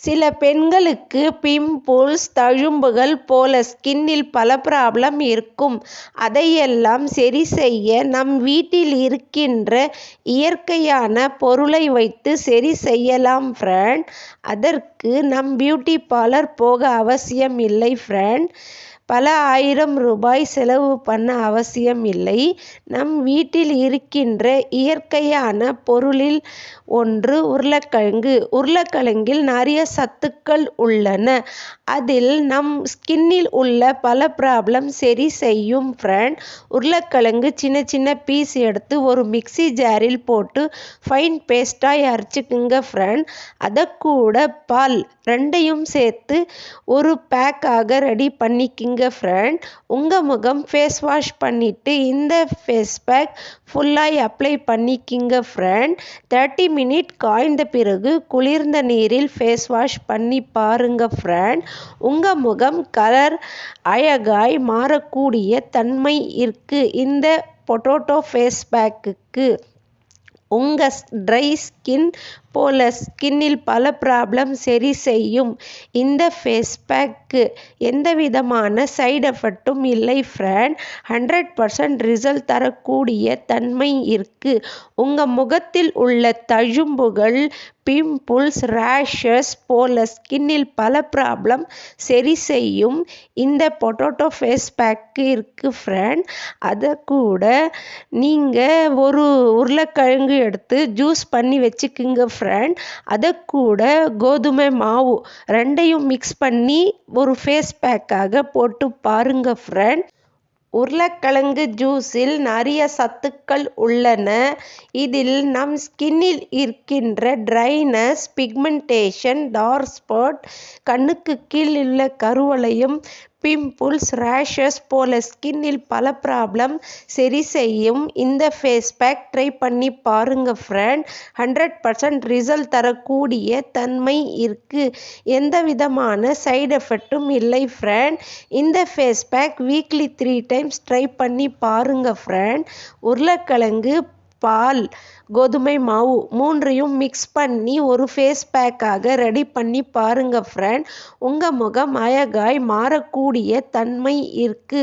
சில பெண்களுக்கு பிம்பிள்ஸ், தழும்புகள் போல ஸ்கின்னில் பல ப்ராப்ளம் இருக்கும். அதையெல்லாம் சரி செய்ய நம் வீட்டில் இருக்கின்ற இயற்கையான பொருளை வைத்து சரி செய்யலாம் ஃப்ரெண்ட். அதற்கு நம் பியூட்டி பார்லர் போக அவசியம் இல்லை ஃப்ரெண்ட். பல ஆயிரம் ரூபாய் செலவு பண்ண அவசியம் இல்லை. நம் வீட்டில் இருக்கின்ற இயற்கையான பொருளில் ஒன்று உருளைக்கிழங்கு. உருளைக்கிழங்கில் நிறைய சத்துக்கள் உள்ளன. அதில் நம் ஸ்கின்னில் உள்ள பல ப்ராப்ளம் சரி செய்யும் ஃப்ரெண்ட். உருளைக்கிழங்கு சின்ன சின்ன பீஸ் எடுத்து ஒரு மிக்ஸி ஜாரில் போட்டு ஃபைன் பேஸ்டாக அரைச்சிக்குங்க ஃப்ரெண்ட். அதை கூட பால் ரெண்டையும் சேர்த்து ஒரு பேக்காக ரெடி பண்ணிக்கிங்க ஃப்ரெண்ட். உங்கள் முகம் ஃபேஸ் வாஷ் பண்ணிவிட்டு இந்த ஃபேஸ் பேக் ஃபுல்லாக அப்ளை பண்ணிக்கிங்க ஃப்ரெண்ட். 30 மினிட் காய்ந்த பிறகு குளிர்ந்த நீரில் ஃபேஸ் வாஷ் பண்ணி பாருங்க ஃப்ரெண்ட். உங்கள் முகம் கலர் அழகாய் மாறக்கூடிய தன்மை இருக்கு இந்த பொட்டேட்டோ ஃபேஸ் பேக்குக்கு. உங்கள் ட்ரை ஸ்கின் போல ஸ்கின்னில் பல ப்ராப்ளம் சரி செய்யும் இந்த ஃபேஸ் பேக்கு. எந்த விதமான சைடு எஃபெக்டும் இல்லை ஃப்ரெண்ட். 100% ரிசல்ட் தரக்கூடிய தன்மை இருக்கு. உங்கள் முகத்தில் உள்ள தழும்புகள், பிம்பிள்ஸ், ரேஷஸ் போல ஸ்கின்னில் பல ப்ராப்ளம் சரி செய்யும் இந்த பொட்டேட்டோ ஃபேஸ் பேக்கு இருக்கு ஃப்ரெண்ட். அதை கூட நீங்கள் ஒரு உருளைக்கிழங்கு எடுத்து ஜூஸ் பண்ணி வச்சுக்குங்க ஃப்ரெண்ட். அதை கூட கோதுமை மாவு ரெண்டையும் மிக்ஸ் பண்ணி ஒரு ஃபேஸ் பேக்காக போட்டு பாருங்க ஃப்ரெண்ட். உருளைக்கிழங்கு ஜூஸில் நிறைய சத்துக்கள் உள்ளன. இதில் நம் ஸ்கின்னில் இருக்கின்ற ட்ரைனஸ், பிக்மெண்டேஷன், டார்க் ஸ்பாட், கண்ணுக்கு கீழ் உள்ள கருவளையம், பிம்பிள்ஸ், ரேஷஸ் போல ஸ்கின்னில் பல ப்ராப்ளம் சரி செய்யும் இந்த ஃபேஸ் பேக் ட்ரை பண்ணி பாருங்க ஃப்ரெண்ட். 100% ரிசல்ட் தரக்கூடிய தன்மை இருக்கு. எந்த விதமான சைடு எஃபெக்டும் இல்லை ஃப்ரெண்ட். இந்த face pack weekly 3 times try பண்ணி பாருங்க ஃப்ரெண்ட். உருளைக்கிழங்கு, பால், கோதுமை மாவு மூன்றையும் மிக்ஸ் பண்ணி ஒரு ஃபேஸ் பேக்காக ரெடி பண்ணி பாருங்க ஃப்ரெண்ட். உங்கள் முகம் அழகாய் மாறக்கூடிய தன்மை இருக்கு.